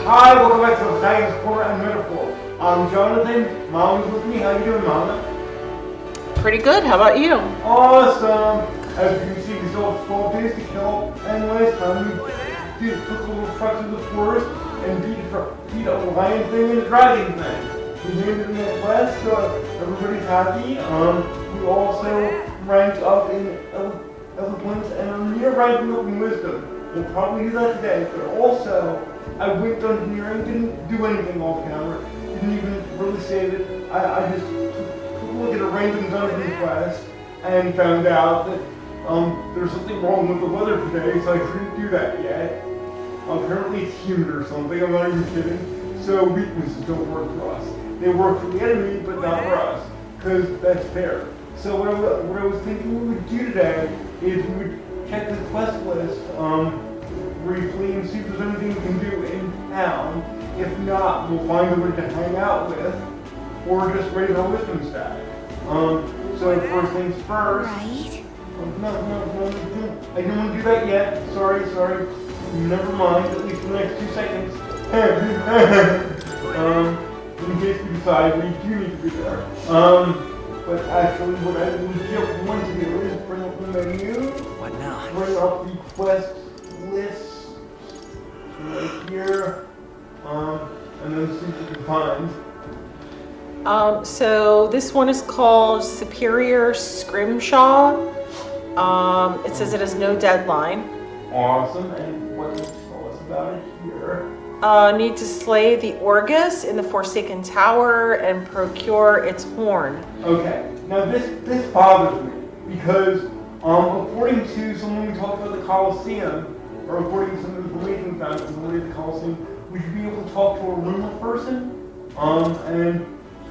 Hi, welcome back to Science Corner and Metaphor. I'm Jonathan. Mommy's with me. How you doing, Mama? Pretty good. How about you? Awesome. As you can see, we still have 12 days to kill. And last time we took a little truck to the forest and beat a lion thing and a dragon thing. We made it in that quest, so everybody's happy. We also ranked up in eloquence and are near ranking up in wisdom. We'll probably do that today, but also I went to engineering, didn't do anything off camera, didn't even really save it. I just took a look at a random dungeon quest and found out that there's something wrong with the weather today, so I couldn't do that yet. Apparently it's humid or something, I'm not even kidding. So weaknesses don't work for us. They work for the enemy, but not for us, because that's fair. So what I was thinking we would do today is we would check the quest list briefly and see if there's anything we can do in town. If not, we'll find a way to hang out with, or just raise our wisdom stat. So first things first. Right. No, I didn't want to do that yet. Sorry. Never mind, at least for the next 2 seconds. In case we decide we do need to be there. But actually what I would want to do is bring up the menu. What now? Bring up the quest list right here. And then see what you can find. So this one is called Superior Scrimshaw. It says it has no deadline. Awesome, and what does it tell us about it here? Need to slay the Orgus in the Forsaken Tower and procure its horn. Okay, now this bothers me because according to someone we talked about the Colosseum, or according to some information found in the way of the Colosseum, we should be able to talk to a rumor person, and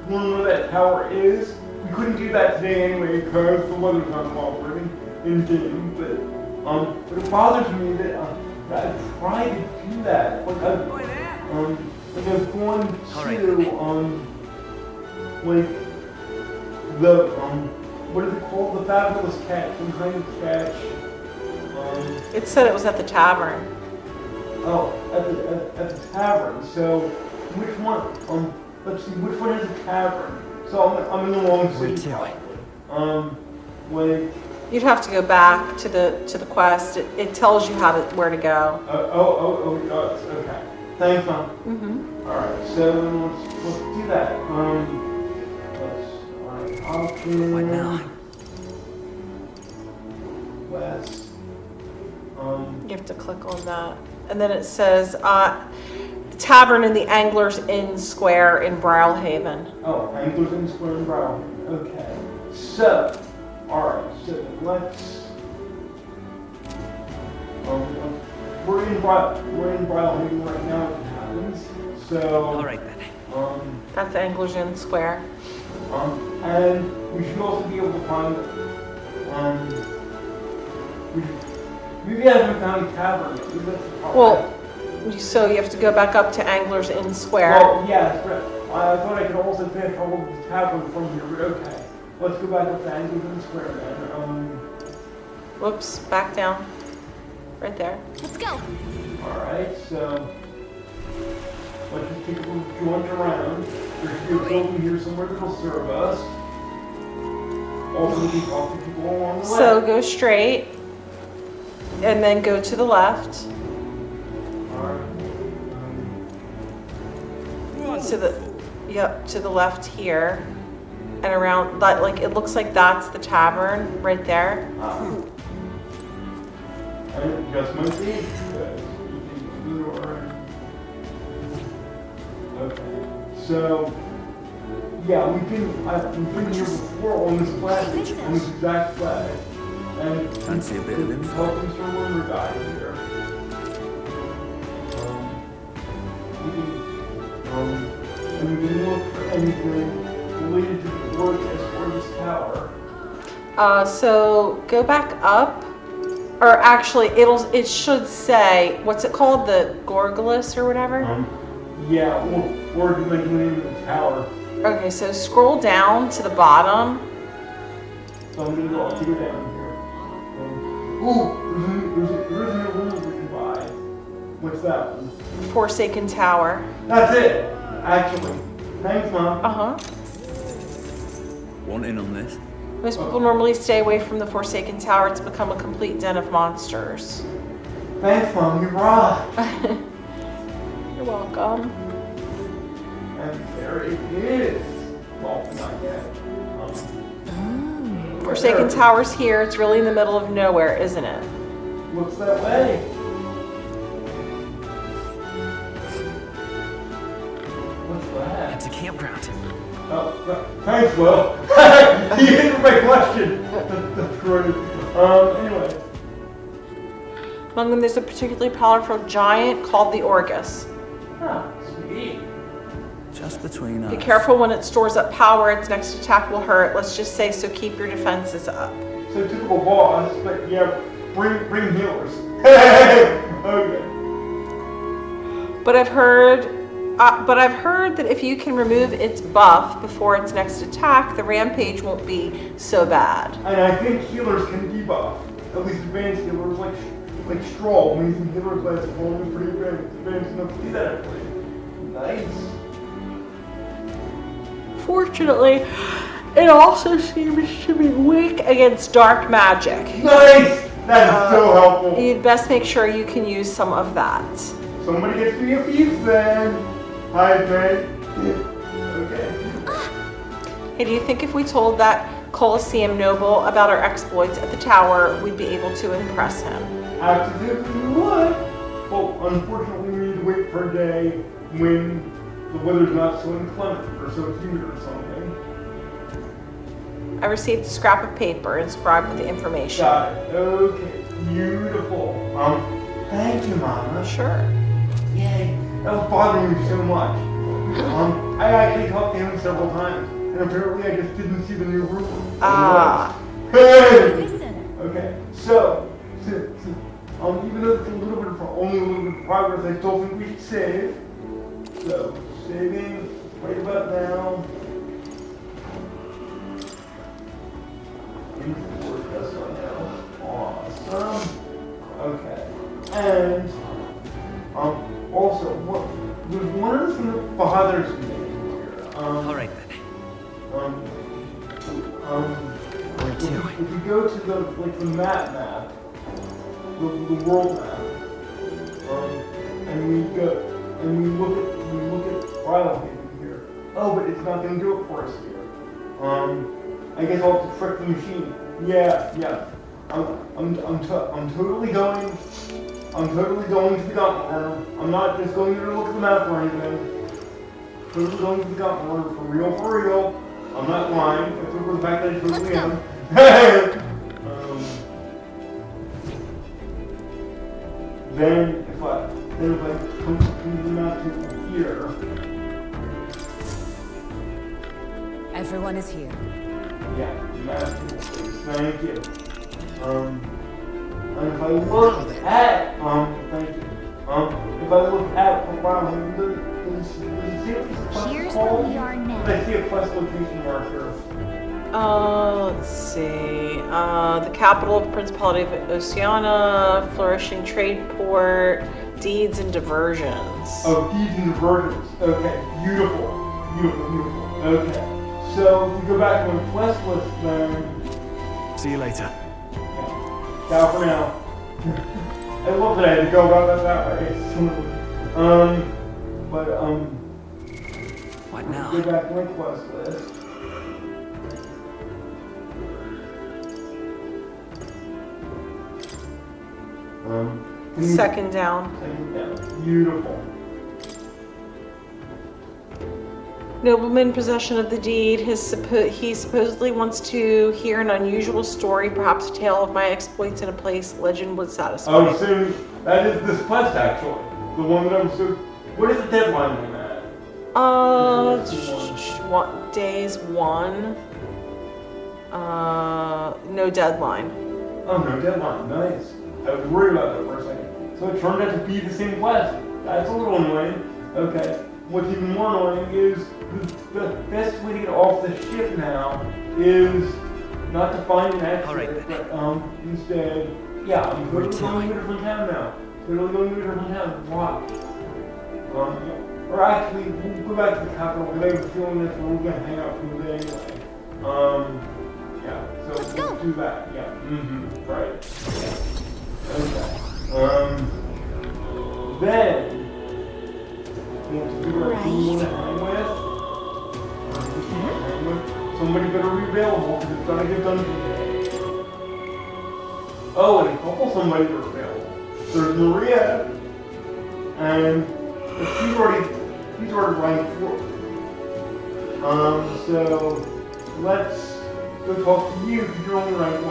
learn where that tower is. We couldn't do that today anyway because the weather's not cooperating in game, but it bothers me that I tried to do that. Like I've gone to like the what is it called? The fabulous catch, some kind of catch. It said it was at the tavern. Oh, at the tavern. So which one? Let's see, which one is a tavern? So I'm in the wrong city. Like. You'd have to go back to the quest. It tells you where to go. It does. Okay. Thanks, Mom. Mm-hmm. All right. So let's do that. Let's option. What now? West. You have to click on that, and then it says Tavern in the Anglers Inn Square in Brawlhaven. Oh, Anglers Inn Square in Brawlhaven. Okay. So. Alright, so let's we're in Brawlhaven right now as it happens. So Alright then. That's Anglers Inn Square. And we should also be able to find maybe I haven't found a tavern yet. Maybe that's the problem. Well, so you have to go back up to Anglers Inn Square. Well, yes, but I thought I could also finish all of the tavern from here, but okay. Let's go back up to Anglers Inn Square then. Whoops, back down. Right there. Let's go. Alright, so let's just take a little jaunt around. There should be a building here somewhere that'll serve us. Also, we can talk to people along the way. So go straight, and then go to the left. To the left here. And around that, like it looks like that's the tavern right there. I just might be. Okay. So yeah, we've been here before on this exact flag. And Fancy a bit of info. Welcome to our rumor guy here. And we can look for anything related to the work as far as this tower. So go back up, or actually it should say, what's it called, the Gorgulus or whatever? Yeah, or do the name of the tower. Okay, so scroll down to the bottom. So I'm gonna go down here. Ooh, there's a new room we can buy. What's that one? Forsaken Tower. That's it, actually. Thanks, Mom. Uh-huh. Want in on this? Most people normally stay away from the Forsaken Tower. It's become a complete den of monsters. Thanks, Mom. You rock. You're welcome. And there it is. Well, not yet. Forsaken Tower's here. It's really in the middle of nowhere, isn't it? Looks that way. What's that? It's a campground. Thanks, Will. You answered my question. That's great. Anyway. Among them, there's a particularly powerful giant called the Orgus. Ah, sweet. Just between us. Be careful when it stores up power. Its next attack will hurt. Let's just say so. Keep your defenses up. So typical boss, but yeah, bring healers. Okay. But I've heard that if you can remove its buff before its next attack, the rampage won't be so bad. And I think healers can debuff. At least advanced healers like Stroll. When using healer class, it's only pretty advanced enough to do that, actually. Nice. Fortunately, it also seems to be weak against dark magic. Nice! That is so helpful. You'd best make sure you can use some of that. Somebody gets me a piece then. Hi, Ben. Okay. Hey, do you think if we told that Colosseum noble about our exploits at the tower, we'd be able to impress him? Absolutely would. Well, unfortunately, we need to wait for a day when the weather's not so inclement or so humid or something. I received a scrap of paper inscribed with the information. Got it. Okay. Beautiful. Thank you, Mama. Sure. Yay. That was bothering me so much. I actually talked to him several times, and apparently I just didn't see the new room. Ah. Hey! Okay. So, even though it's only a little bit of progress, I still think we should save. So, saving right about now. Import this one now. Awesome. Okay. And, also, there's one other thing that bothers me here. All right then. Where to? If you go to the map, the world map, and we look at Bridlehaven here. Oh, but it's not going to do it for us here. I guess I'll have to trick the machine. Yeah. I'm totally going to the Gauntlet. I'm not just going to look at the map or anything. Totally going to the Gauntlet for real. I'm not lying. Except for the fact that I totally am. Then if I come to the map to here. Everyone is here. Yeah, map to place. Thank you. And if I look at thank you. If I look at Here's where we are now. I see a quest location marker. Let's see. The capital of Principality of Oceania, flourishing trade port, deeds and diversions. Oh, deeds and diversions. Okay, beautiful. Okay, so if we go back to my quest list then. See you later. Ciao for now. I love that I had to go about that way. What now? Go back to my quest list. Second down. Beautiful. Nobleman in possession of the deed. He supposedly wants to hear an unusual story, perhaps a tale of my exploits in a place legend would satisfy. Oh, so that is this quest actually. The one that I'm so. What is the deadline on that? Days 1. No deadline. Oh, no deadline. Nice. I was worried about that for a second. So it turned out to be the same quest. That's a little annoying. Okay. What's even more annoying is the best way to get off the ship now is not to find an exit, but instead, yeah, I'm totally going to a different town now. Totally going to a different town. Watch. Or actually, we'll go back to the capital because I have a feeling that's where we're gonna hang out for the day anyway. Yeah. So Let's we'll go. do that. Yeah. Right. Okay. Then we have to figure out who we want to hang with. Somebody better be available because it's gonna get done today. Oh, and a couple somebody are available. There's Maria, and he's already ranked 4. So let's go talk to you because you're only ranked 1.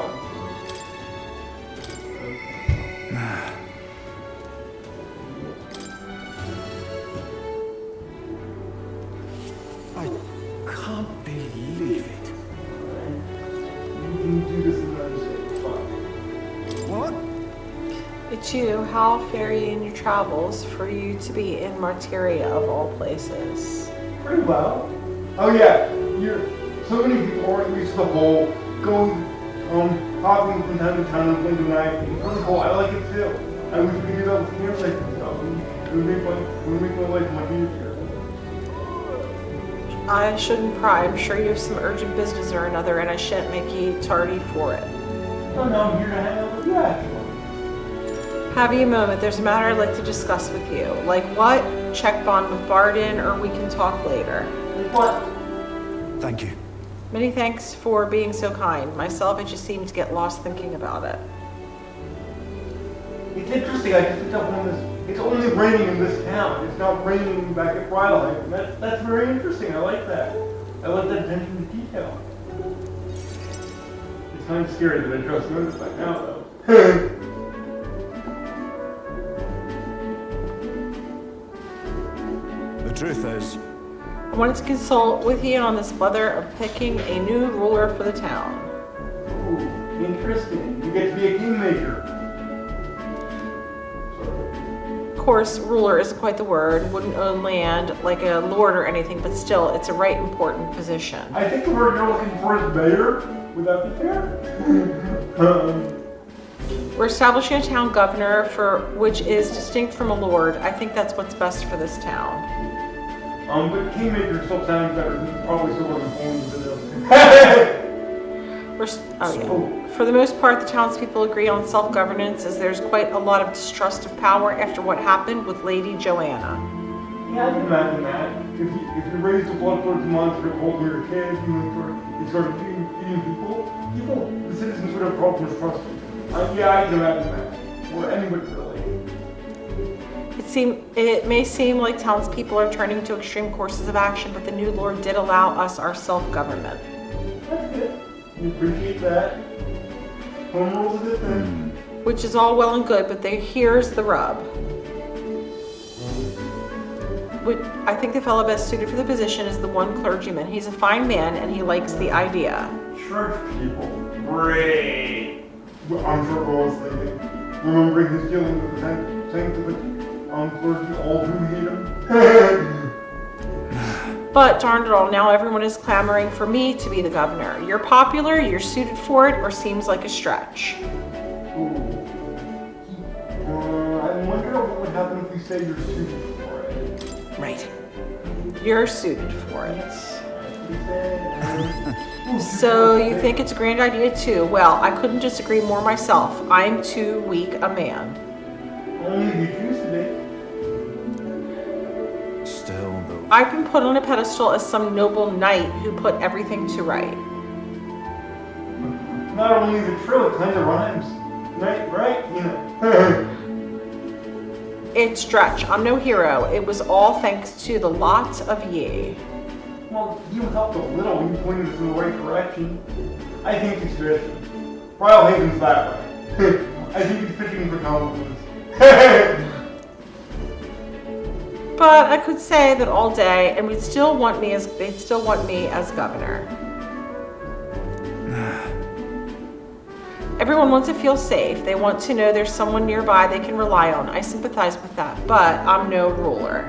I can't believe it. You can do this in another state. It's fine. What? It's you. How fair you in your travels for you to be in Martyria of all places? Pretty well. Oh yeah, so many people aren't used to the whole going, hopping from time to town and playing the night. It's really cool. I like it too. I wish we could do that with campsites and stuff. It would make my life much easier. I shouldn't pry. I'm sure you have some urgent business or another, and I shan't make you tardy for it. Oh no, I'm here to hang out with you actually. Have you a moment? There's a matter I'd like to discuss with you. Like what? Check bond with Barden, or we can talk later. Like what? Thank you. Many thanks for being so kind. Myself, I just seem to get lost thinking about it. It's interesting, I just picked up on this. It's only raining in this town. It's not raining back at Twilight. That's very interesting. I like that. I like that attention to detail. It's kind of scary that I just noticed that now, though. The truth is, I wanted to consult with you on this whether of picking a new ruler for the town. Ooh, interesting. You get to be a kingmaker. Of course, ruler isn't quite the word, wouldn't own land like a lord or anything, but still, it's a right important position. I think the word you're looking for is mayor. Would that be fair? We're establishing a town governor which is distinct from a lord. I think that's what's best for this town. But kingmaker still sounds better. This is probably still wasn't For the most part, the townspeople agree on self-governance, as there's quite a lot of distrust of power after what happened with Lady Joanna. Yeah, I can imagine that. If you raised a blood-thirsty monster holding your kids and you started eating people, the citizens would have problems trusting. Yeah, I can imagine that. Or anybody really. It may seem like townspeople are turning to extreme courses of action, but the new lord did allow us our self-government. That's good. We appreciate that. Home rule's a good thing. Which is all well and good, but here's the rub. I think the fellow best suited for the position is the one clergyman. He's a fine man, and he likes the idea. Church people. Great. I'm sure Bo was thinking. Remembering his dealings with the sanctified clergy, all who hate him. But darn it all, now everyone is clamoring for me to be the governor. You're popular, you're suited for it, or seems like a stretch. Ooh. I wonder what would happen if we say you're suited for it. right. You're suited for it. So you think it's a grand idea too? Well, I couldn't disagree more myself. I'm too weak a man. Only you choose to be. Still, though. I've been put on a pedestal as some noble knight who put everything to right. Not only is it true, it kind of rhymes. Right? You know. It's stretch. I'm no hero. It was all thanks to the lot of ye. Well, you helped a little. You pointed us in the right direction. I think it's tradition. Ryle Haven's that way. I think he's fishing for compliments. But I could say that all day, and they'd still want me as governor. Everyone wants to feel safe. They want to know there's someone nearby they can rely on. I sympathize with that, but I'm no ruler.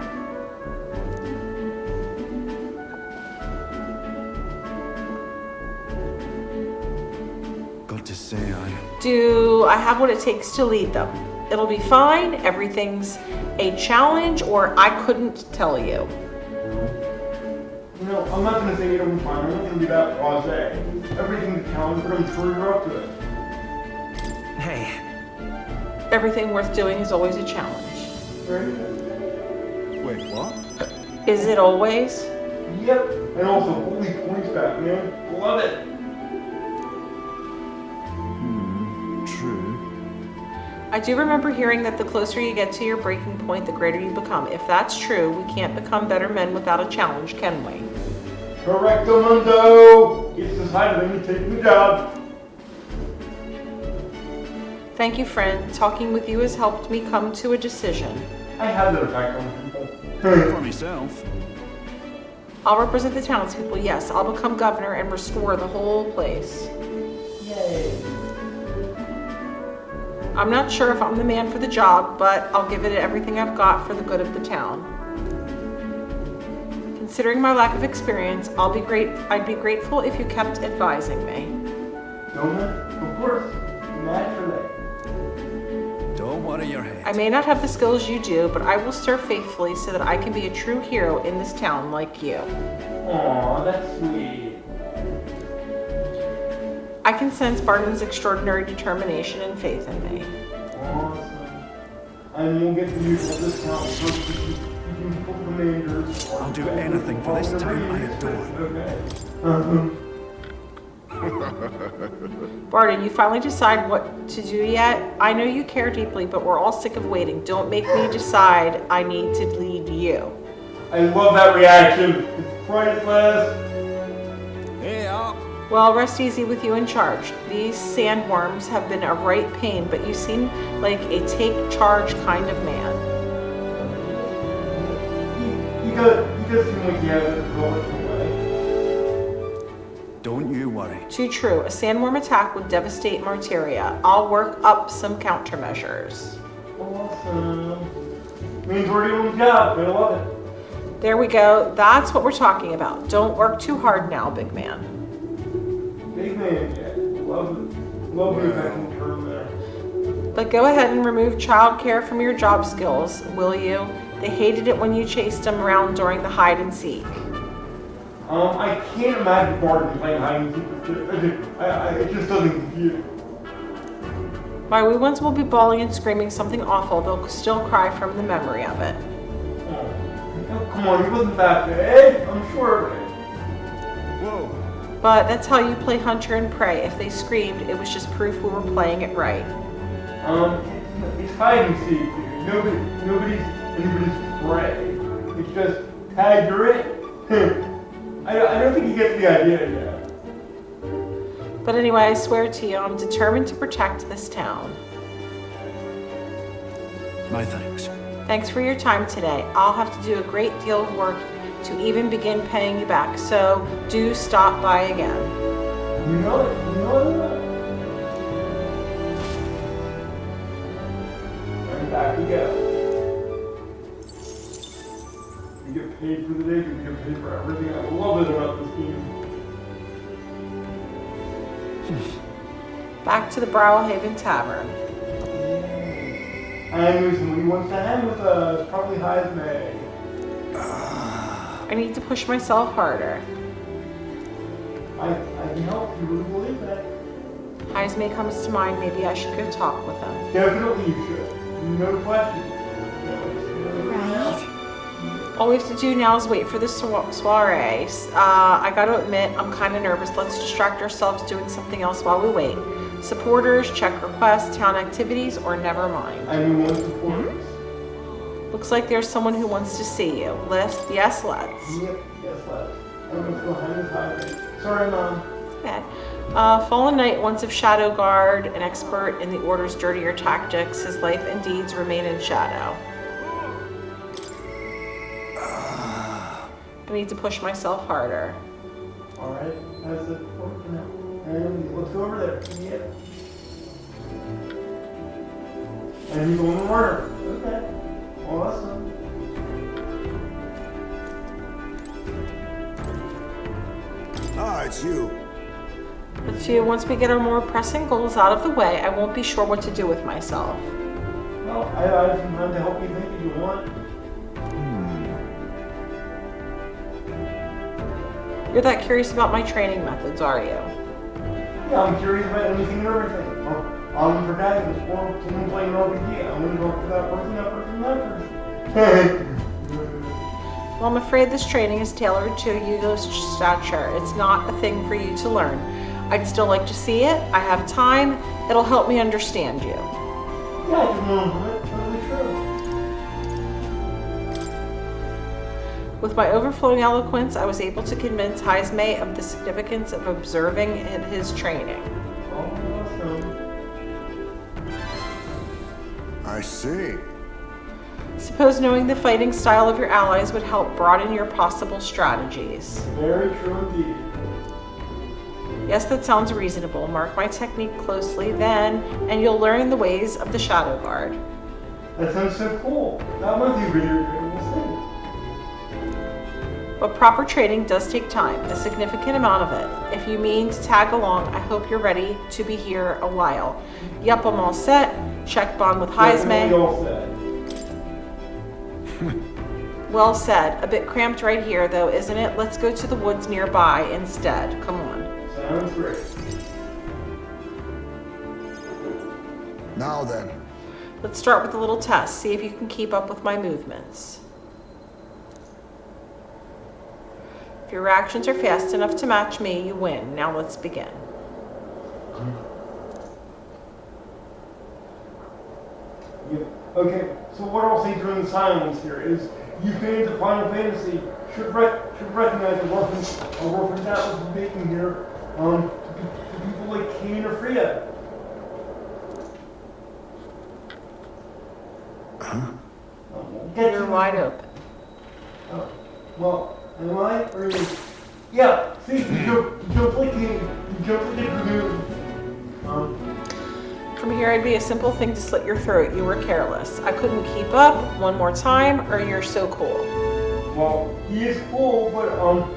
Got to say, Do I have what it takes to lead them? It'll be fine. Everything's a challenge or I couldn't tell you. You know, I'm not gonna say you don't be fine. I'm not gonna be that blasé. Everything's a challenge, but I'm sure you're up to it. Hey, Everything worth doing is always a challenge. Right? wait, what? Is it always? Yep. And also, holy points back, man. Love it. True. I do remember hearing that the closer you get to your breaking point, the greater you become. If that's true, we can't become better men without a challenge, can we? Correcto mundo. It's decided I'm taking the job. Thank you, friend. Talking with you has helped me come to a decision. I have that effect on people. For myself. I'll represent the townspeople, yes. I'll become governor and restore the whole place. Yay. I'm not sure if I'm the man for the job, but I'll give it everything I've got for the good of the town. Considering my lack of experience, I'd be grateful if you kept advising me. Nona, of course. Naturally. Don't worry your head. I may not have the skills you do, but I will serve faithfully so that I can be a true hero in this town like you. Aw, that's sweet. I can sense Barton's extraordinary determination and faith in me. Awesome. And you'll get the usual discount for you can pull the managers. I'll do anything for this town I adore. Okay. Barton, you finally decide what to do yet? I know you care deeply, but we're all sick of waiting. Don't make me decide. I need to lead you. I love that reaction. It's priceless. Hey up. Well, rest easy with you in charge. These sandworms have been a right pain, but you seem like a take charge kind of man. He does seem like he has it going away. Don't you worry. Too true. A sandworm attack would devastate Martyria. I'll work up some countermeasures. Awesome. Means we're doing the job. I love it. There we go. That's what we're talking about. Don't work too hard now, big man. Big man, yeah. Love it. Love the effective term there. But go ahead and remove childcare from your job skills, will you? They hated it when you chased them around during the hide and seek. I can't imagine Barton playing hide and seek. It just doesn't compute. My wee ones will be bawling and screaming something awful. They'll still cry from the memory of it. Oh, come on, he wasn't that bad. I'm sure of it. Whoa. But that's how you play hunter and prey. If they screamed, it was just proof we were playing it right. It's hide and seek, dude. Nobody's prey. It's just tag you're it. I don't think he gets the idea yet. But anyway, I swear to you, I'm determined to protect this town. My thanks. Thanks for your time today. I'll have to do a great deal of work to even begin paying you back, so do stop by again. You know it. And back we go. You get paid for the day, you get paid for everything. I love it about this game. Back to the Browhaven Tavern. I knew somebody wants to hang with us, probably Highs May. I need to push myself harder. I can help you really believe that. Heismay comes to mind. Maybe I should go talk with him. Definitely you should. No question. Right. All we have to do now is wait for the soiree. I gotta admit, I'm kind of nervous. Let's distract ourselves doing something else while we wait. Supporters, check requests, town activities, or never mind. I'm the one supporters. Looks like there's someone who wants to see you. Yes, let's. Yep, yes, let's. I'm gonna go hang with Highs. Sorry, Mom. Okay. Fallen Knight, once of Shadow Guard, an expert in the Order's dirtier tactics, his life and deeds remain in shadow. I need to push myself harder. Alright, that's it. And let's go over there. Yep. And you go in the water. Okay. Awesome. Ah, it's you. But once we get our more pressing goals out of the way, I won't be sure what to do with myself. Oh, Well, I have some time to help you think if you want. You're that curious about my training methods, are you? Yeah, I'm curious about anything and everything. I'm the protagonist or someone playing an RPG. I'm gonna talk to that person, that person, that person. Well, I'm afraid this training is tailored to Hugo's stature. It's not a thing for you to learn. I'd still like to see it. I have time. It'll help me understand you. Yeah, I can learn from it. Totally true. With my overflowing eloquence, I was able to convince Heisme of the significance of observing in his training. Awesome. I see. Suppose knowing the fighting style of your allies would help broaden your possible strategies. Very true indeed. Yes, that sounds reasonable. Mark my technique closely then, and you'll learn the ways of the Shadow Guard. That sounds so cool. That might be really incredible thing. But proper training does take time, a significant amount of it. If you mean to tag along, I hope you're ready to be here a while. Yup, I'm all set. Check bond with Heisme. Definitely all set. Well said. A bit cramped right here, though, isn't it? Let's go to the woods nearby instead. Come on. Sounds great. Now then. Let's start with a little test. See if you can keep up with my movements. If your reactions are fast enough to match me, you win. Now let's begin. Yeah. Okay, so what I'll say during the silence here is you fans of Final Fantasy should recognize a reference that was making here to people like Kane or Freya. You're wide open. Well, am I? Or is... Yeah, see, you jump like Kane, you jump like a dragoon. From here, it'd be a simple thing to slit your throat. You were careless. I couldn't keep up. One more time, or you're so cool. Well, he is cool, but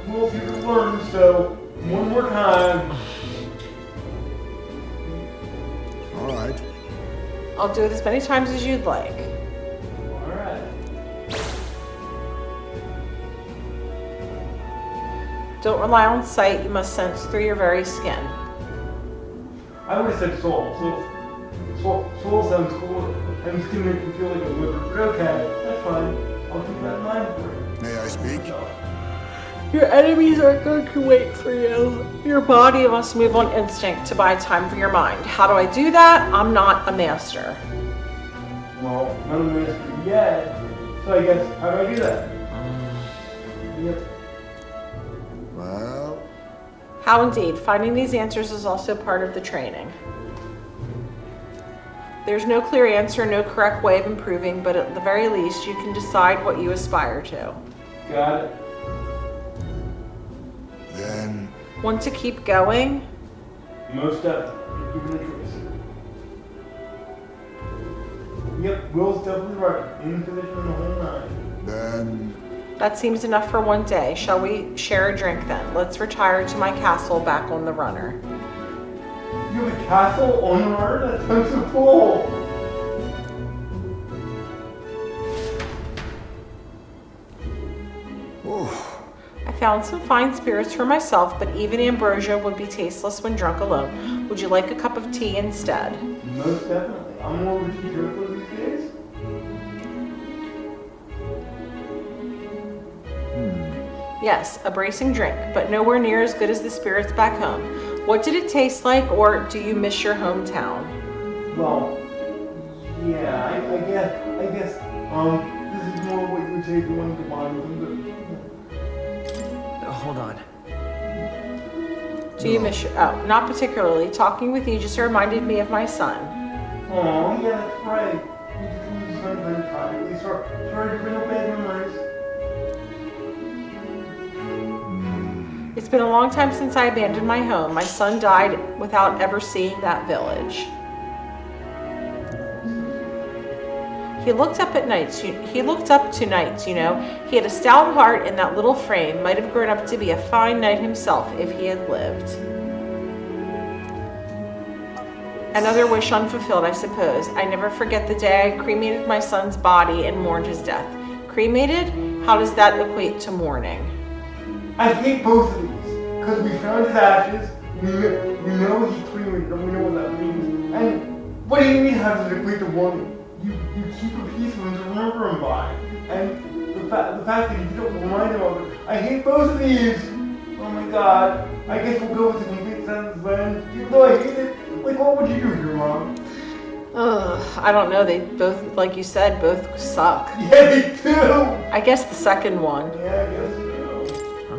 we'll see if he learns, so one more time. All right. I'll do it as many times as you'd like. Alright. Don't rely on sight. You must sense through your very skin. I would have said soul. Soul sounds cool, and it's gonna make me feel like a liver, but okay, that's fine. I'll keep that in mind for you. May I speak? Your enemies aren't going to wait for you. Your body must move on instinct to buy time for your mind. How do I do that? I'm not a master. Well, none of this yet, so I guess, how do I do that? Yep. Well, How indeed. Finding these answers is also part of the training. There's no clear answer, no correct way of improving, but at the very least, you can decide what you aspire to. Got it. then Want to keep going? Most definitely. You're given a choice. Yep, Will's definitely right. In position the whole nine. then That seems enough for one day. Shall we share a drink then? Let's retire to my castle back on the runner. You have a castle on the runner? That sounds so cool! oh, I found some fine spirits for myself, but even ambrosia would be tasteless when drunk alone. Would you like a cup of tea instead? Most definitely. I'm more of a tea drinker these days. Yes, a bracing drink, but nowhere near as good as the spirits back home. What did it taste like, or do you miss your hometown? Well, yeah, I guess, this is more what you would say if you wanted to bond with them, Hold on. Do you miss your... Oh, not particularly. Talking with you just reminded me of my son. but... Aw, yeah, that's right. You just spent very tired. Sorry to bring up bad memories. It's been a long time since I abandoned my home. My son died without ever seeing that village. He looked up at nights. He looked up to nights, you know. He had a stout heart in that little frame. Might have grown up to be a fine knight himself if he had lived. Another wish unfulfilled, I suppose. I never forget the day I cremated my son's body and mourned his death. Cremated? How does that equate to mourning? I hate both of these, because we found his ashes, we know he cremated them, we know what that means. And what do you mean how does it equate to mourning? You keep a piece of him to remember him by. And the fact that you don't remind him of it. I hate both of these! Oh my god. I guess we'll go with the complete sentence then. Even though I hate it, like what would you do with your mom? I don't know. They both, like you said, both suck. Yeah, they do! I guess the second one. Yeah, I guess so.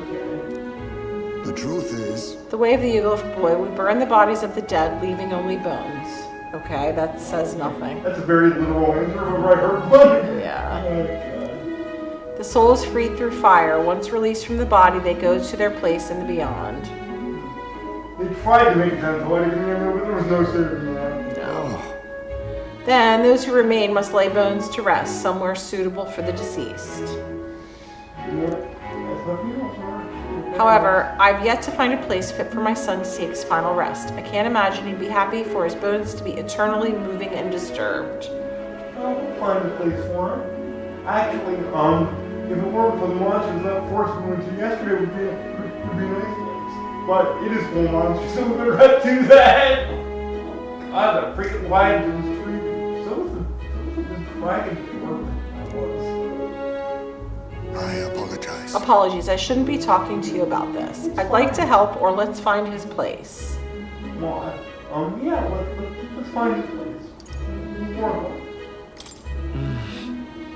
Okay. The truth is, The way of the Eagle Boy, we burn the bodies of the dead, leaving only bones. Okay, that says nothing. That's a very literal answer of what I heard one. Yeah. Oh my god. The soul is freed through fire. Once released from the body, they go to their place in the beyond. They tried to make sense of it, but there was no saving that. oh, Then those who remain must lay bones to rest somewhere suitable for the deceased. Yeah, that's not you, sorry. However, I've yet to find a place fit for my son to take his final rest. I can't imagine he'd be happy for his bones to be eternally moving and disturbed. We'll find a place for him. Actually, if it weren't for the monsters that forced we went to yesterday, would be a nice place. But it is full of monsters, so we better not do that. God, that freaking lion was creepy. So was the dragon that was. I apologize. Apologies, I shouldn't be talking to you about this. I'd like to help, or let's find his place. Come on. Yeah, let's find his place. Move on.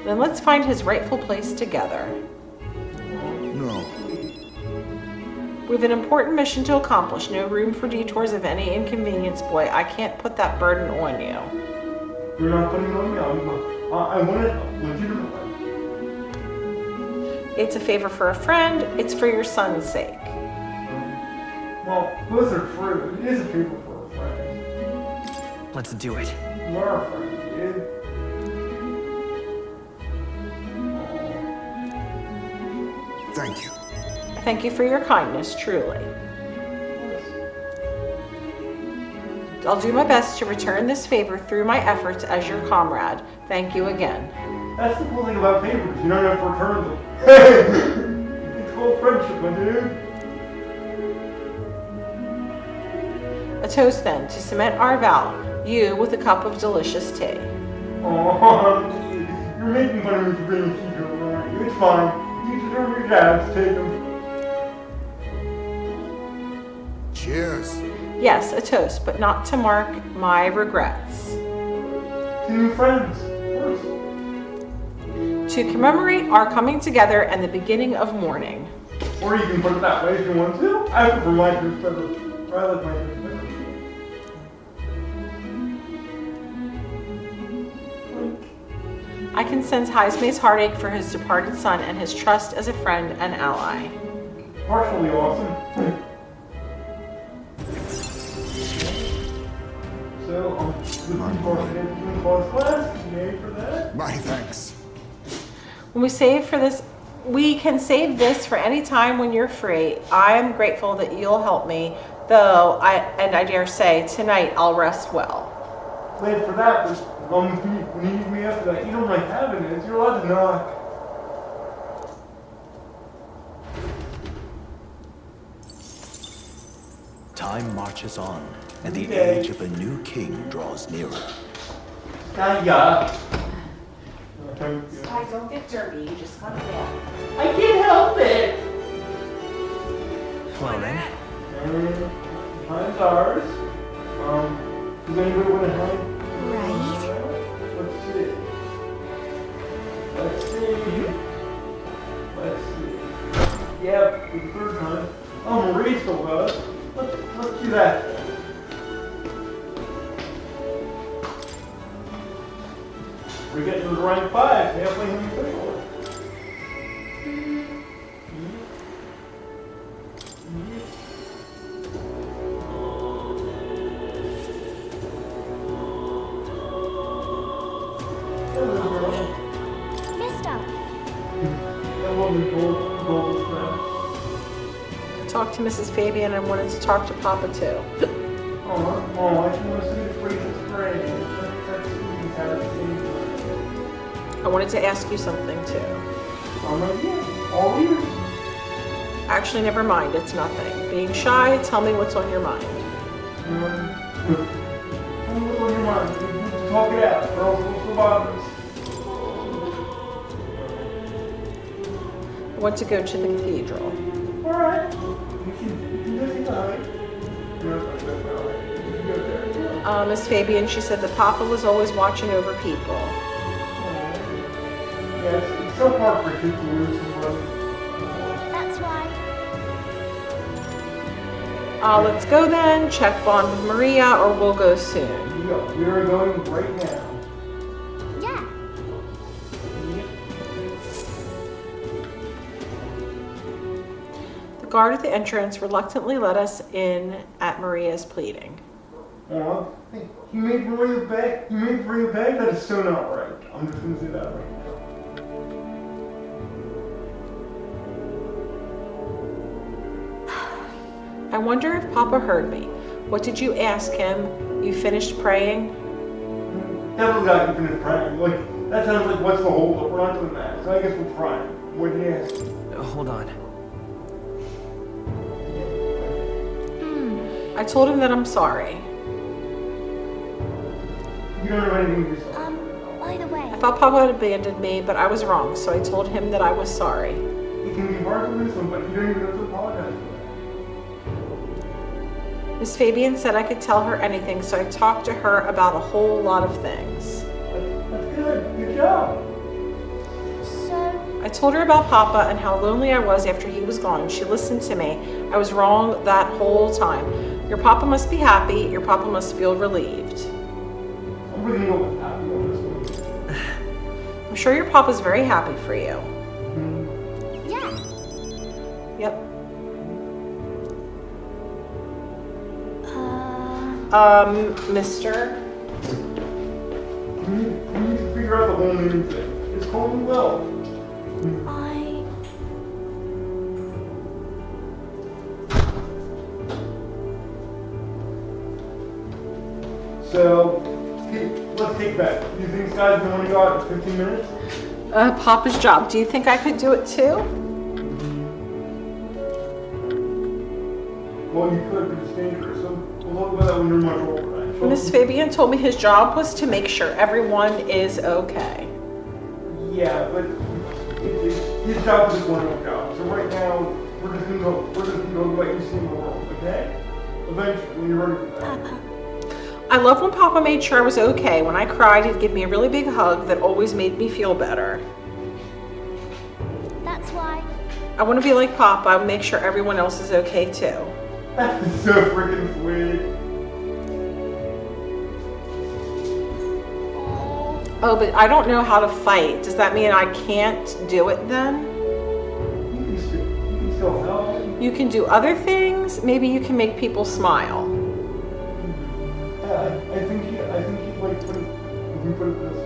Then let's find his rightful place together. No. We've an important mission to accomplish. No room for detours of any inconvenience, boy. I can't put that burden on you. You're not putting it on me. I want it legitimately. It's a favor for a friend. It's for your son's sake. Well, both are true. It is a favor for a friend. Let's do it. You are a friend, dude. Thank you. Thank you for your kindness, truly. I'll do my best to return this favor through my efforts as your comrade. Thank you again. That's the cool thing about favors. You don't have to return them. It's called friendship, my dude. A toast then, to cement our vow. You with a cup of delicious tea. Aw, you're making fun of me for being a teacher, aren't you? It's fine. You deserve your jabs. Take them. Cheers. Yes, a toast, but not to mark my regrets. To new friends, of course. To commemorate our coming together and the beginning of mourning. Or you can put it that way if you want to. I prefer my toast better. I like my toast better. I can sense Heismay's heartache for his departed son and his trust as a friend and ally. Partially awesome. So, yay for that. My thanks. When we can save this for any time when you're free. I am grateful that you'll help me, though I dare say tonight I'll rest well. Glad for that, but when you need me after that, you know my cabin is. You're allowed to knock. Time marches on, and the age of a new king draws nearer. Yeah. Don't get dirty, you just got down. I can't help it. Well then, Time's ours. Does anybody want to help? Right. Let's see. Yep, for the third time. Oh, Marie still does. Let's do that. We're getting to the rank 5, halfway in the official. Mister. That woman gold friend. Talked to Mrs. Fabian and wanted to talk to Papa too. Oh, I just want to see the gracious spray. That's sweet. That's sweet. I wanted to ask you something too. Yeah, all ears. Actually, never mind. It's nothing. Being shy, tell me what's on your mind. What's on your mind? Talk it out, or else what's the bother? I want to go to the cathedral. Alright. You can visit tonight. You can go there. Miss Fabian, she said that Papa was always watching over people. Yes, it's so hard for kids to lose somebody. That's why. Let's go then. Check bond with Maria, or we'll go soon. Yeah, we are going right now. Yeah. The guard at the entrance reluctantly let us in at Maria's pleading. Hey, he made Maria beg. He made Maria beg. That is so not right. I'm just gonna say that right now. I wonder if Papa heard me. What did you ask him? You finished praying? Definitely got you finished praying. Like, that sounds like what's the hold up? We're not doing that. So I guess we're praying. What did he ask? Hold on. I told him that I'm sorry. You don't know anything to say. By the way. I thought Papa had abandoned me, but I was wrong, so I told him that I was sorry. It can be hard to lose somebody. You don't even know to apologize for Miss Fabian said I could tell her anything, so I talked to her about a whole lot of things. that. That's good. Good job. So, I told her about Papa and how lonely I was after he was gone. She listened to me. I was wrong that whole time. Your Papa must be happy. Your Papa must feel relieved. I'm really not happy on this one. I'm sure your Papa's very happy for you. yeah. Yep. Mister? We need to figure out the whole name thing. It's called Will. So, let's take that. Do you think this guy's going to go out in 15 minutes? Papa's job. Do you think I could do it too? Well, you could, but it's dangerous. So we'll talk about that when you're much older. Right? Miss Fabian told me his job was to make sure everyone is okay. Yeah, but his job is one of job. So right now, we're just gonna go let you see the world, okay? Eventually, when you're ready for that. I love when Papa made sure I was okay. When I cried, he'd give me a really big hug that always made me feel better. That's why. I want to be like Papa and make sure everyone else is okay too. That's so freaking sweet. Oh, but I don't know how to fight. Does that mean I can't do it then? You can still help. You can do other things. Maybe you can make people smile. I think he like put it, if we put it this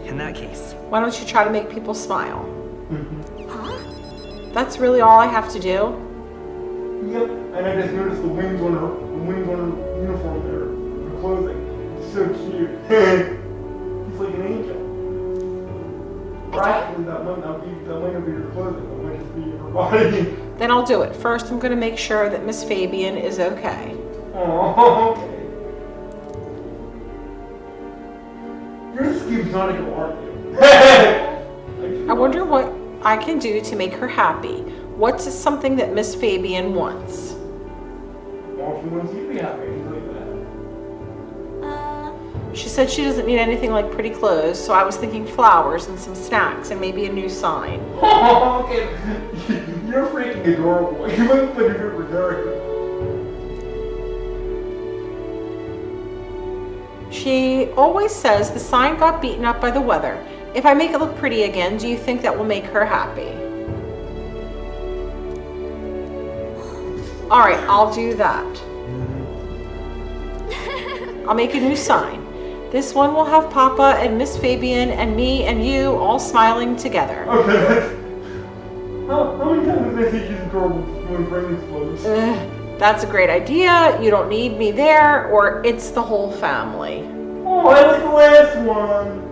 way. In that case, Why don't you try to make people smile? Huh? That's really all I have to do? Yep. And I just noticed the wings on her uniform there, her clothing. It's so cute. He's like an angel. Or actually, that might not be her clothing. That might just be her body. Then I'll do it. First, I'm going to make sure that Miss Fabian is okay. Oh, okay. You're just keep not to aren't you? I wonder what I can do to make her happy. What's something that Miss Fabian wants? Well, she wants you to be happy. I can tell you that. She said she doesn't need anything like pretty clothes, so I was thinking flowers and some snacks and maybe a new sign. Oh, okay. You're freaking adorable. You might put your favorite character. She always says the sign got beaten up by the weather. If I make it look pretty again, do you think that will make her happy? All right, I'll do that. I'll make a new sign. This one will have Papa and Miss Fabian and me and you all smiling together. Okay. How many times did I say she's adorable when bringing clothes? that's a great idea, you don't need me there, or it's the whole family. Oh, I like the last one.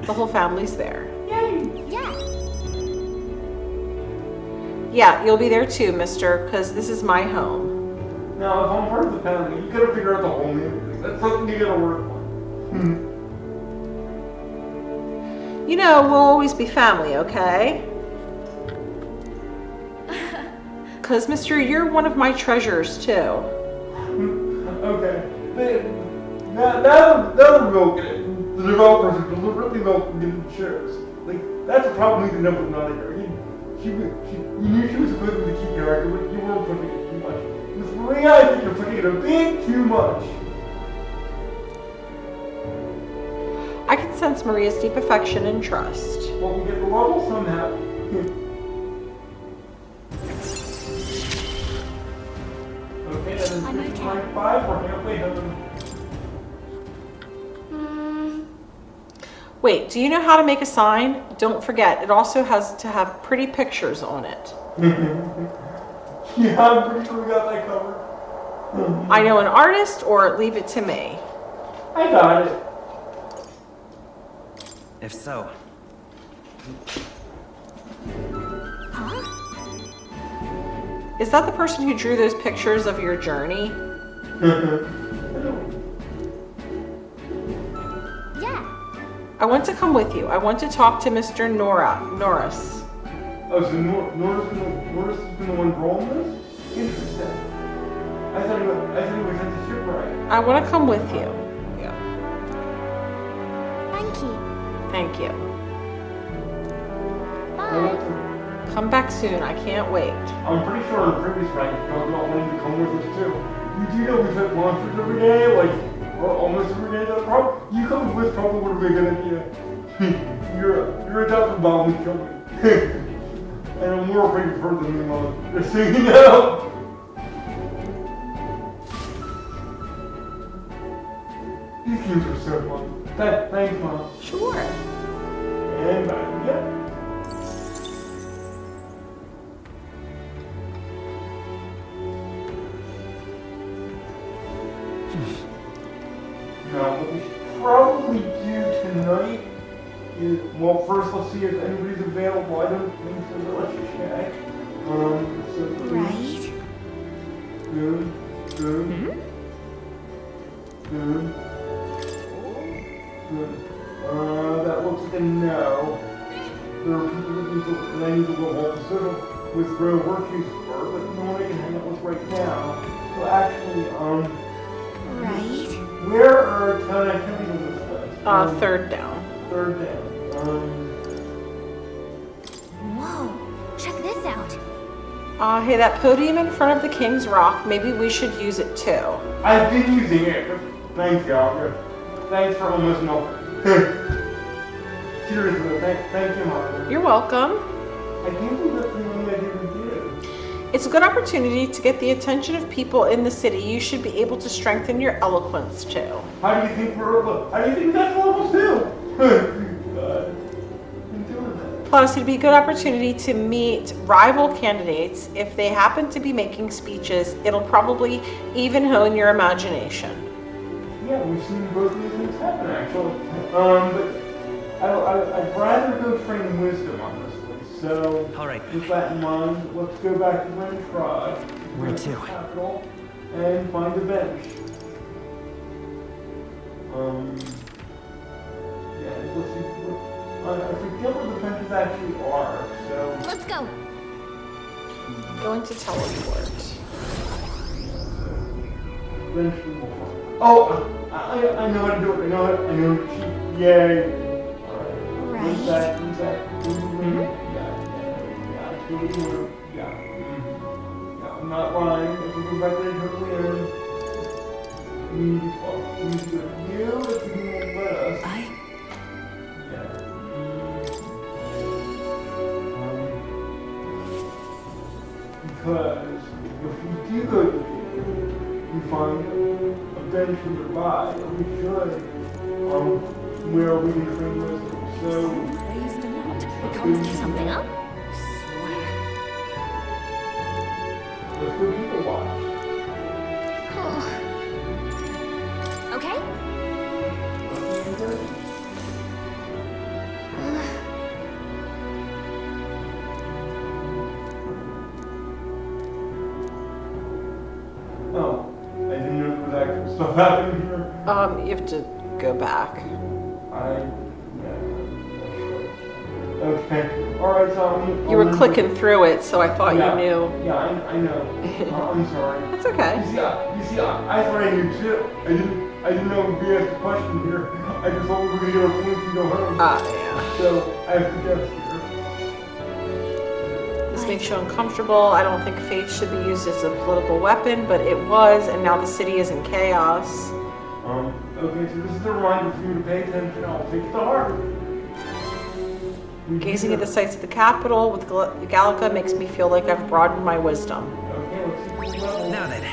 The whole family's there. Yay. Yeah. Yeah, you'll be there too, mister, because this is my home. Now, if I'm part of the family, you gotta figure out the whole name thing. That's something you gotta work on. You know, we'll always be family, okay? Because, mister, you're one of my treasures too. Okay. Now they're milking it. The developers are deliberately milking the shares. Like, that's a problem we can never not here. You knew she was a good one to keep character, but you weren't pushing it too much. With Maria, I think you're pushing it a bit too much. I can sense Maria's deep affection and trust. Well, we get the level somehow. Okay, that is I'm okay. 55. We're halfway home. Wait, do you know how to make a sign? Don't forget, it also has to have pretty pictures on it. Yeah, I'm pretty sure we got that covered. I know an artist, or leave it to me. I got it. If so, Huh? Is that the person who drew those pictures of your journey? Yeah. I want to come with you. I want to talk to Mr. Norris. Oh, so Norris has been the one drawing this? Interesting. I thought he was at the shipwright. I want to come with you. Yeah. Thank you. Thank you. Bye. Come back soon. I can't wait. I'm pretty sure in the previous rank, you talked about wanting to come with us too. You do know we fight monsters every day, like, or almost every day. You coming with probably would have been a good idea. You're a tough bomb to kill me. And I'm more afraid of her than the monster. Just so you know. These games are so fun. Thanks, Mom. Sure. And back again. Now, what we should probably do tonight is, well, first let's see if anybody's available. I don't think so, but let's just check. So Right. Good. Good. Good. That looks like a no. There are people that need to, and I need to go home to with where Virtue's were, but no one I can hang out with right now. So actually, Right. where are town activities on this list? Third down. Third down. Whoa. Check this out. Hey, that podium in front of the King's Rock, maybe we should use it too. I've been using it, but thanks, y'all. Thanks for almost no. Seriously, thank you, Mom. You're welcome. I can't believe that's the only idea we did. It's a good opportunity to get the attention of people in the city. You should be able to strengthen your eloquence too. How do you think that's level 2? God. I'm doing that. Plus, it'd be a good opportunity to meet rival candidates. If they happen to be making speeches, it'll probably even hone your imagination. Yeah, we've seen both these things happen, actually. But I'd rather go train wisdom, honestly. So, all right. with that in mind, let's go back to Rentrod, Where to? Capital, and find a bench. Yeah, let's see. I forget where the benches actually are, so. Let's go. Going to teleport. Eventually we'll find. Oh, I know how to do it. I know how to cheat. Yay. Alright. Right. What's that? Yeah. I'm not lying. If we go back there totally in. We need to go to you if you won't let us. Yeah. Because if we do go to you, we find a bench nearby, and we should, where we can train wisdom. So, Something up? stuff happening here? You have to go back. Okay. Alright, so You were clicking through it, so I thought Yeah. you knew. Yeah, I know. I'm sorry. That's okay. You see, I thought I knew too. I didn't know we'd be asked a question here. I just thought we were gonna get our points and go home. Yeah. So I have to guess here. This makes you uncomfortable. I don't think faith should be used as a political weapon, but it was, and now the city is in chaos. Okay, so this is a reminder for you to pay attention. I'll take it to heart. Gazing at the sights of the capital with Gallica makes me feel like I've broadened my wisdom. Okay, let's see this level. Now then,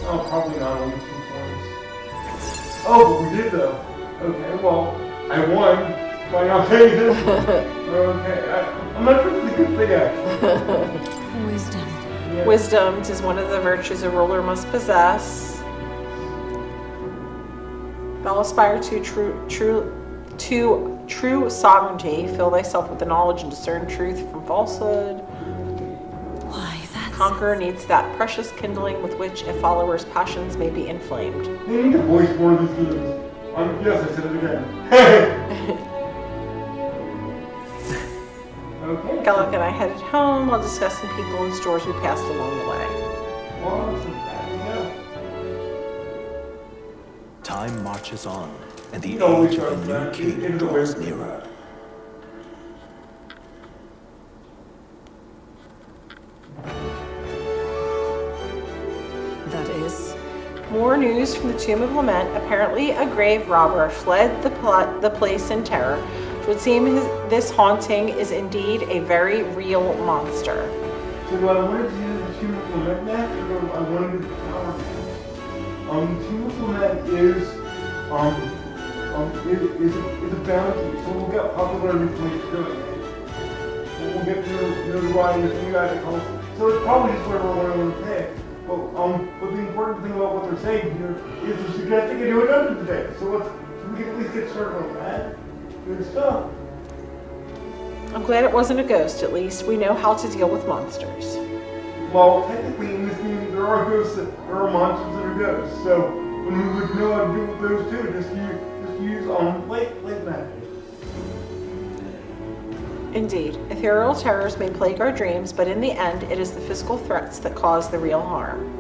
Oh, probably not only 2 points. Oh, but we did though. Okay, well, I won by not paying attention. Okay, I'm not sure if it's a good thing actually. Wisdom. Yeah. Wisdom is one of the virtues a ruler must possess. Thou aspire to true sovereignty. Fill thyself with the knowledge and discern truth from falsehood. Why, that's... Conqueror needs that precious kindling with which a follower's passions may be inflamed. They need to voice more of these games. Yes, I said it again. Okay. Gallica and I headed home while discussing people and stores we passed along the way. Well, this is bad. time marches on, and the You always age of go the new back king into the draws way. nearer. That is. More news from the Tomb of Lament. Apparently, a grave robber fled the place in terror. It would seem this haunting is indeed a very real monster. So do I want to do the Tomb of Lament next, or do I want to do the Tower next? The Tomb of Lament is a bounty, so we'll get popularity from each doing it. We'll get notoriety from you guys at home. So it's probably just whatever one I want to pick. But the important thing about what they're saying here is they're suggesting I do a dungeon today. So we can at least get started on that. Good stuff. I'm glad it wasn't a ghost, at least. We know how to deal with monsters. Well, technically in this game there are ghosts there are monsters that are ghosts. So when we would know how to deal with those too, just use light magic. Indeed, ethereal terrors may plague our dreams, but in the end, it is the physical threats that cause the real harm.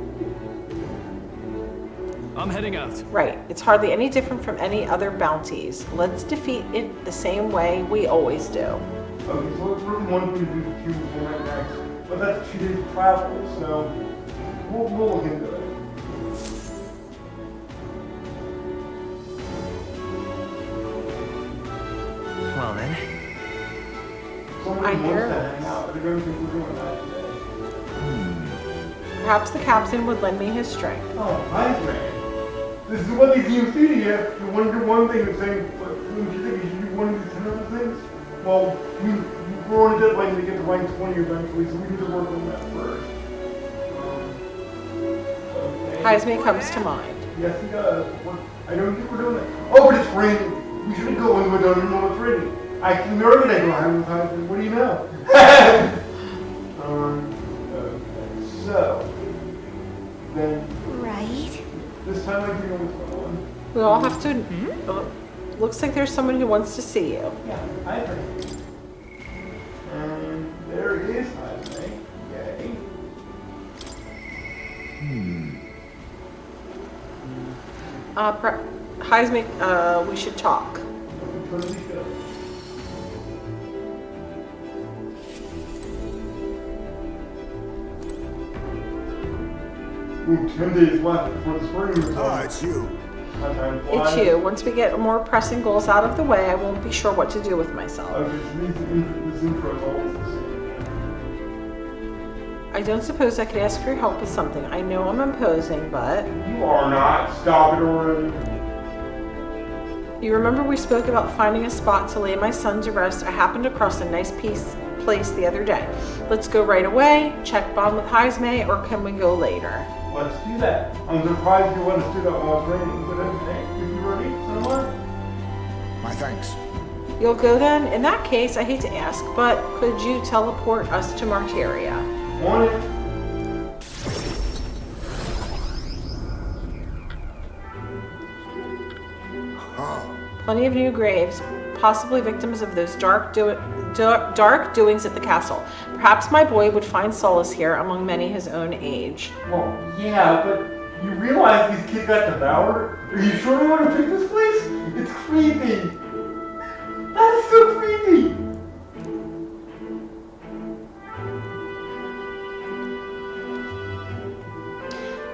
I'm heading out. Right, it's hardly any different from any other bounties. Let's defeat it the same way we always do. Okay, so it's really one thing to do the Tomb of Lament next, but that's 2 days of travel, so we'll look into it. Well then, Somebody I wants hear to it. hang out, but I don't think we're doing that today. Perhaps the captain would lend me his strength. Oh, nice man. This is what these games do to you. You want to do one thing and saying, but don't you think you should do one of these 10 other things? Well, we're on a deadline to get to rank 20 eventually, so we need to work on that first. Okay. Heisme comes to mind. Yes, he does. I don't think we're doing that. Oh, but it's raining. We shouldn't go when we don't even know it's raining. Actually, we are going to go out with Heisman. What do you know? Okay. So, then Right? this time I do know what's going on. We all have to... looks like there's someone who wants to see you. Yeah, I agree. And there it is, Heisman. Yay. Heisme, we should talk. Totally good. Ooh, 10 days left before the spring moves Ah, on. it's you. My time flies. It's you. Once we get more pressing goals out of the way, I won't be sure what to do with myself. Okay, so this intro is always the same. I don't suppose I could ask for your help with something. I know I'm imposing, but... You are not. Stop it already. You remember we spoke about finding a spot to lay my son to rest? I happened across a nice place the other day. Let's go right away, check bond with Heisme, or can we go later? Let's do that. I'm surprised you let us do that while it's raining, but okay. If you're ready, someone? My thanks. You'll go then? In that case, I hate to ask, but could you teleport us to Martyria? On it. Plenty of new graves, possibly victims of those dark doings at the castle. Perhaps my boy would find solace here among many his own age. Well, yeah, but you realize these kids got devoured? Are you sure you want to pick this place? It's creepy. That's so creepy.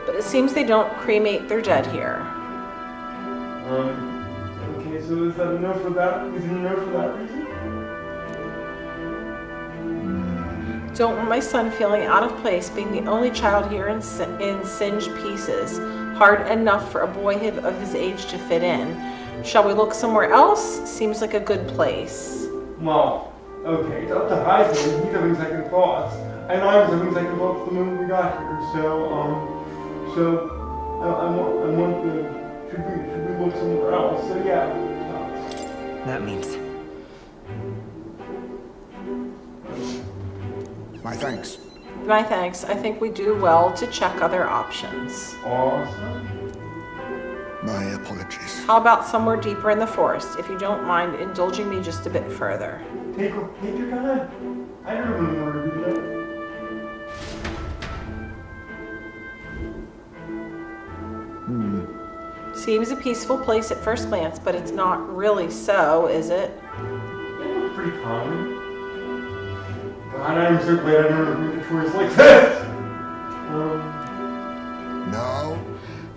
But it seems they don't cremate their dead here. Okay, so is that a no for that? Is it a no for that reason? Don't want my son feeling out of place being the only child here in singed pieces. Hard enough for a boy of his age to fit in. Shall we look somewhere else? Seems like a good place. Well, okay, it's up to Heisman. He's having second thoughts. And I was having second thoughts the moment we got here. I want to, should we look somewhere else? So yeah, That means... My thanks. My thanks. I think we do well to check other options. awesome. My apologies. How about somewhere deeper in the forest, if you don't mind indulging me just a bit further? Take your time. I don't really want to do that. Seems a peaceful place at first glance, but it's not really so, is it? It looks pretty common. God, I'm so glad I never made a choice like this. No.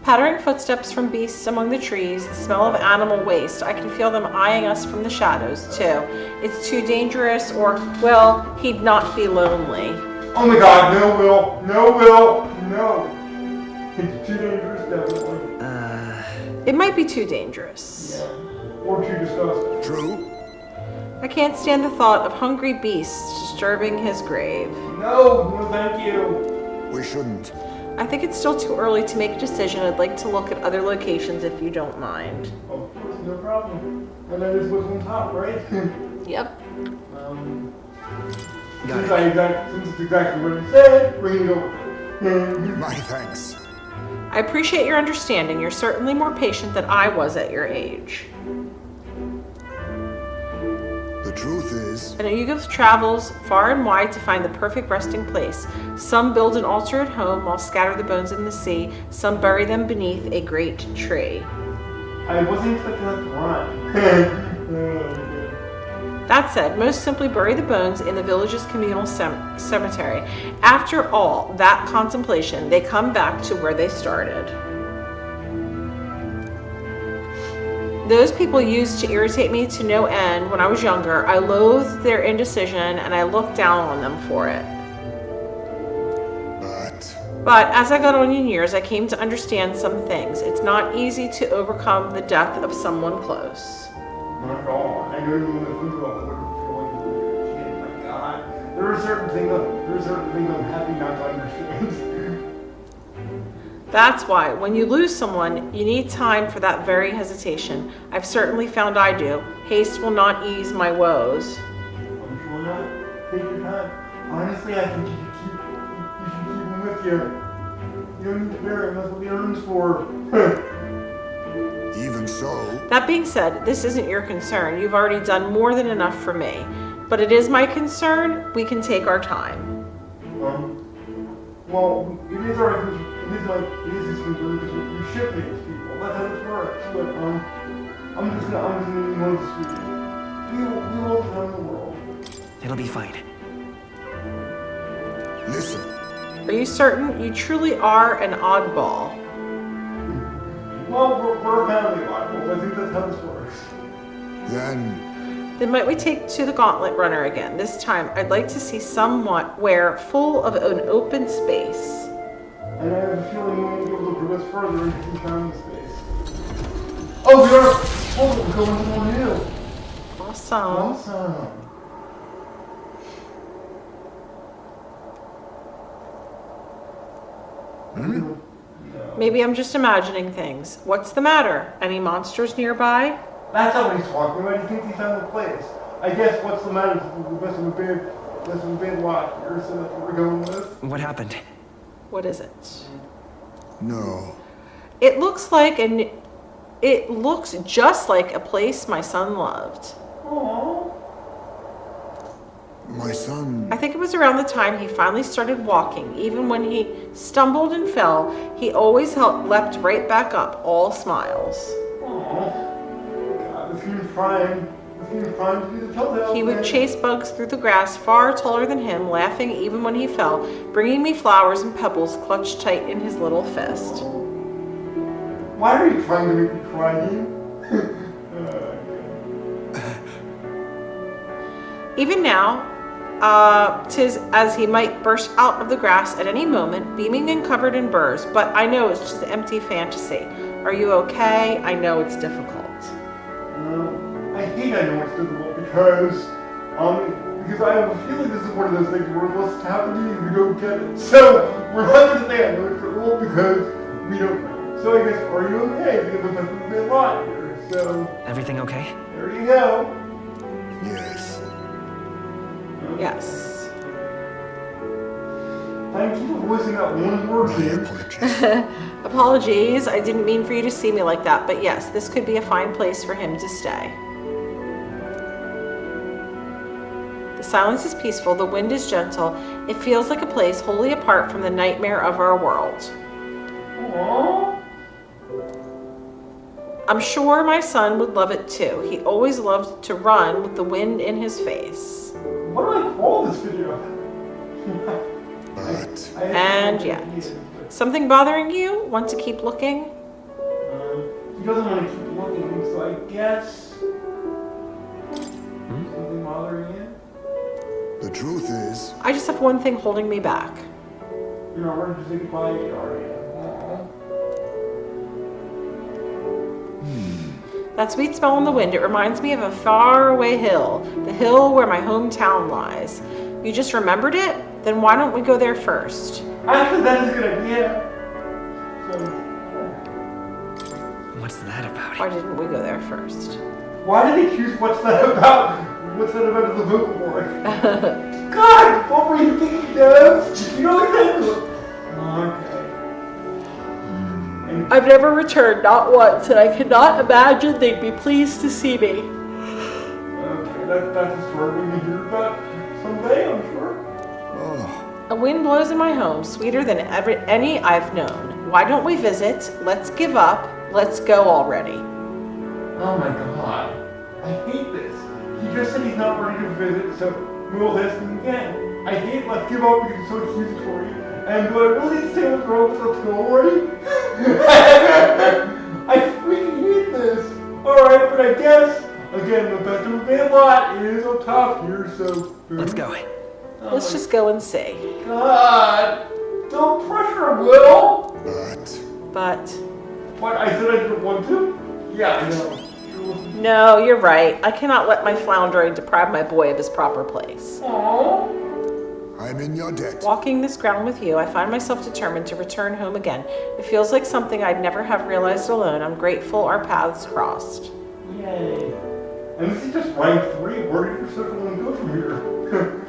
Pattering footsteps from beasts among the trees, the smell of animal waste. I can feel them eyeing us from the shadows, too. It's too dangerous, or, well, he'd not be lonely. Oh my God, no, Will. No, Will. No. It's too dangerous, definitely. It might be too dangerous. Yeah. Or too disgusting. True. I can't stand the thought of hungry beasts disturbing his grave. No, thank you. We shouldn't. I think it's still too early to make a decision. I'd like to look at other locations if you don't mind. Of course, no problem. And that is what's on top, right? Yep. Since it's exactly what you said, bring it over. My thanks. I appreciate your understanding. You're certainly more patient than I was at your age. The truth is, And a youth travels far and wide to find the perfect resting place. Some build an altar at home while scatter the bones in the sea. Some bury them beneath a great tree. I wasn't expecting that to rhyme. That said, most simply bury the bones in the village's communal cemetery. After all that contemplation, they come back to where they started. Those people used to irritate me to no end when I was younger. I loathed their indecision and I looked down on them for it. But as I got on in years, I came to understand some things. It's not easy to overcome the death of someone close. Not at all. I know you want to think about what you're feeling. Shit, my God. There are certain things I'm happy not to understand. That's why, when you lose someone, you need time for that very hesitation. I've certainly found I do. Haste will not ease my woes. I'm sure not. Take your time. Honestly, I think you should keep them with you. You don't need to bury them. That's what the urn's for. even so, That being said, this isn't your concern. You've already done more than enough for me. But it is my concern. We can take our time. Well, it is our concern. It is his concern because you ship these people. That's how this works. But I'm just gonna need one to speak. We will tell the world. It'll be fine. listen. Are you certain? You truly are an oddball. Well, we're a family rivals. I think that's how this works. Then Then might we take to the Gauntlet Runner again? This time, I'd like to see somewhere full of an open space. And I have a feeling we won't be able to progress further into the time space. Oh, we are! Oh, we're going to one new. Awesome. Awesome. Maybe I'm just imagining things. What's the matter? Any monsters nearby? That's not what he's talking about. He thinks he found the place. I guess what's the matter is the best of a bad lot here, so that's what we're going with. What happened? What is it? no. It looks like a It looks just like a place my son loved. Aww. My son. I think it was around the time he finally started walking. Even when he stumbled and fell, he always leapt right back up, all smiles. Aww. God, this seems fine. This seems fine to be the telltale. He would chase bugs through the grass far taller than him, laughing even when he fell, bringing me flowers and pebbles clutched tight in his little fist. Why are you trying to make me cry? Even now, 'tis as he might burst out of the grass at any moment, beaming and covered in burrs, but I know it's just an empty fantasy. Are you okay? I know it's difficult. I hate I know it's difficult because I have a feeling this is one of those things where what's happening and we don't get it. So we're not going to say I know it's difficult because we don't know. So I guess, are you okay? Because there's a bit lot here. So Everything okay? there you go. Yes. Yes. Thank you for voicing that one word, My Kim. apologies. Apologies, I didn't mean for you to see me like that, but yes, this could be a fine place for him to stay. The silence is peaceful, the wind is gentle. It feels like a place wholly apart from the nightmare of our world. Aww. I'm sure my son would love it too. He always loved to run with the wind in his face. What do I call this video? But And yet. Something bothering you? Want to keep looking? He doesn't want to keep looking, so I guess. Something bothering you? the truth is, I just have one thing holding me back. You're not ready to say goodbye yet, are you? That sweet smell in the wind, it reminds me of a faraway hill, the hill where my hometown lies. You just remembered it? Then why don't we go there first? Actually, that is a good idea. So, What's that about? Why didn't we go there first? why did he choose what's that about? What's that about as the vocal board? God, what were you thinking of? You know exactly. Okay. And I've never returned, not once, and I cannot imagine they'd be pleased to see me. okay, that's a story we can hear about someday, I'm sure. oh, A wind blows in my home, sweeter than any I've known. Why don't we visit? Let's give up. Let's go already. Oh my god. I hate this. He just said he's not ready to visit, so we'll ask him again. I hate let's give up because it's so accusatory. And do I really need to say what's wrong with let's go already? I freaking hate this. Alright, but I guess, again, the best of a lot is up top here, so. Let's go. Let's just go and see. God. Don't pressure him, Will. But, What, I said I didn't want to? Yeah, I know. no, you're right. I cannot let my floundering deprive my boy of his proper place. Aww. I'm in your debt. Walking this ground with you, I find myself determined to return home again. It feels like something I'd never have realized alone. I'm grateful our paths crossed. Yay. And this is just rank 3. Where did your circle and go from here?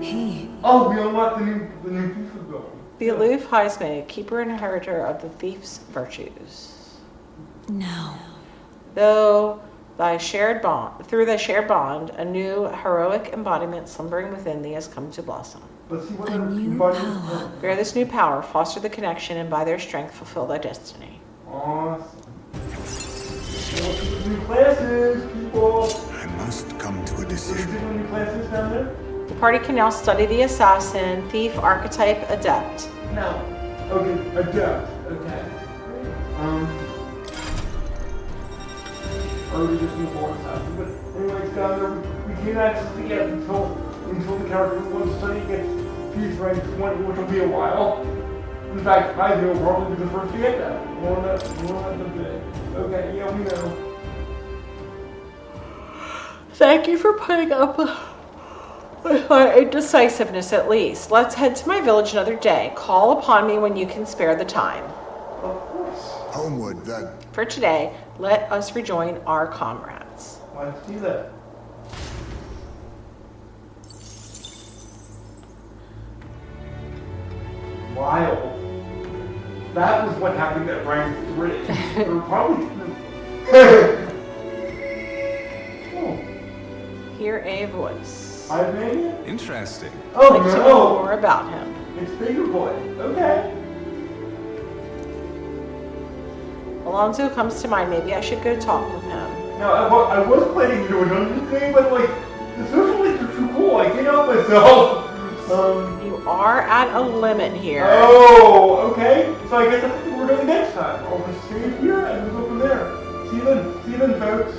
Hey, Oh, we unlocked the new piece of the building. The aloof Heisme, keeper and inheritor of the thief's virtues. no. Through thy shared bond, a new heroic embodiment slumbering within thee has come to blossom. Let's see what A the new embodiment power. Bear this new power, foster the connection, and by their strength fulfill thy destiny. Awesome. What's with the new classes, people? I must come to a Are you decision. taking new classes down there? The party can now study the assassin, thief, archetype, adept. No. Okay, adept. Okay. Or we just move on assassin. But anyways, down there, we can't access it yet until the character who wants to study gets piece rank 20, which will be a while. In fact, I will probably be the first to get that. More than the bit. Okay, yeah, we know. Thank you for putting up with my indecisiveness at least. Let's head to my village another day. Call upon me when you can spare the time. Of course. Homeward, then. For today, let us rejoin our comrades. Let's do that. Wild. That was what happened at rank 3. Or probably. Oh, Hear a voice. I've made it? Interesting. Oh Like to know no! more about him. It's Finger Boy. Okay. Alonso comes to mind. Maybe I should go talk with him. Now, I was planning to do a dungeon thing, but like, the social links are too cool. I can't help myself. You are at a limit here. Oh, okay. So I guess that's what we're doing next time. I'll just save here and we'll go from there. See you then, folks.